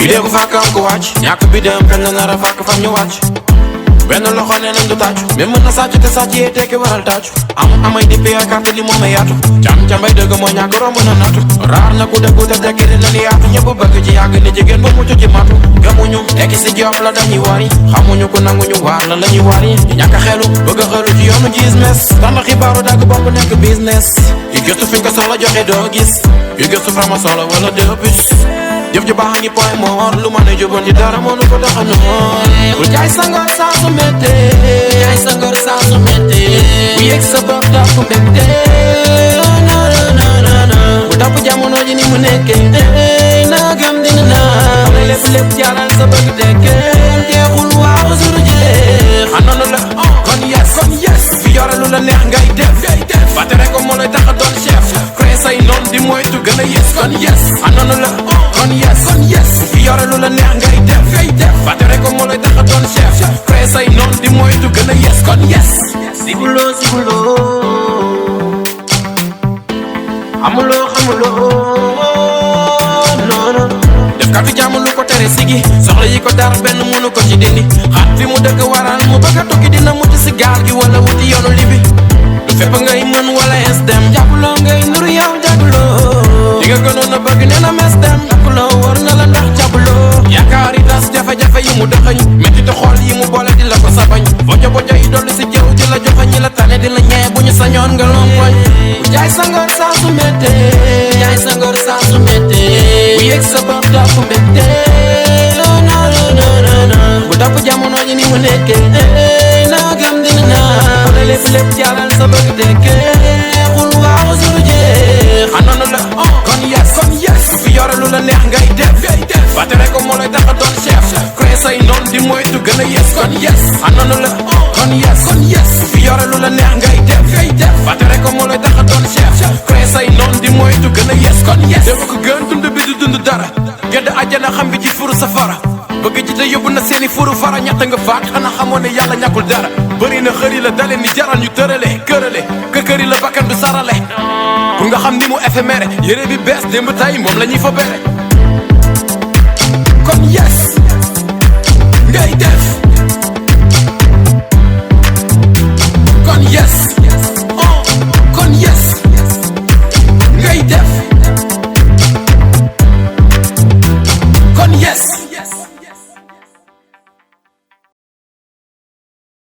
idée ku fàkk am ko wàcc ñàkk bi dem kañ la nar a fàkk fam ñu wàcc benn loxo nee nañ du tàccu mais mën na sàcc te sàcc yee tekki waral tàccu amay dippee ak carte li moom a yaatu cam-cambay dëgg moo ñàkk romb na nattu raar na ku dëggu te tekki dina li yaatu ñëpp bëgg ci yàgg ni jigéen ba mucc ci matu gëmuñu tekki si job la dañuy wari xamuñu ku nanguñu waar la lañuy wari ñu ñàkk xelu bëgg a xëru ci yoonu business tànn xibaaru dagg bomb nekk business yu gëstu fi nga soxla joxe doo gis yu gëstu formation la wala deux puces jëf ju baax a ngi point mort lu mën a jubal ci dara mënu ko tax a noon bul jaay sa ngor saa su méttee jaay sa ngor saa su méttee bu yëg sa bopp dafa méttee bu topp jamono ji ni mu nekkee naa gëm dina naa xam ne lépp jaaral sa bëgg tekkee jeexul waaw suru jeex anoonu la kon yes fi yore lu la neex ngay def fàtte rek ko moo lay tax a doon chef créé say noon di moytu gën a yes kon yes anoonu la kon yes fi yore lu la neex ngay def fàtte rek ko moo lay tax a doon chef créé say noon di moytu gën a yes kon yes sibuloo xamuloo non def ka fi jàmm lu ko tere sigi soxla yi ko dar benn mënu ko ci dindi xaat fi mu dëkk waral mu bëgg a tukki dina mucc si gaal gi wala wuti yoonu libi du fépp ngay mën wala es dem jàppuloo ngay nuru yow jàppuloo li nga gënoon a bëgg nee na mes dem jàppuloo war na la ndax jàppuloo yaakaar yi tas jafe-jafe yi mu dëxañ métti te xool yi mu boole di la ko sabañ bojo yi dolli si jëw di la joxañ ñi la tane di la ñee bu ñu sañoon nga lompoñ bu jaay sa ngor saa su méttee jaay sa ngor saa su méttee bu yëg sa bopp dafa méttee non bu topp jamono ji ni mu nekkee naa gëm dina naa xam ne lépp jaaral sa bëgg tekkee xul waaw suru jeex anoonu la kon yes ku fi yore lu la neex ngay def fàtte rek ko moo lay tax a doon chef créé say noon di moytu gën a yes kon yes anoonu la kon yes ku fi yore lu la neex ngay def fàtte rek ko moo lay tax a doon chef créé say noon di moytu gën a yes kon yes dama ko gën dund bi du dund dara gedd àjjana xam bi ci furu safara bëgg ji te yóbbu na seeni furu fara ñett nga faat xanaa xamoon ne yàlla ñàkkul dara bëri na xëri la dalee ni jaral ñu tërale kërale këkkëri la bakkan du sarale pour nga xam ni mu éphémère yére bi bees démb tay moom la ñuy fa bere kon yes ngay def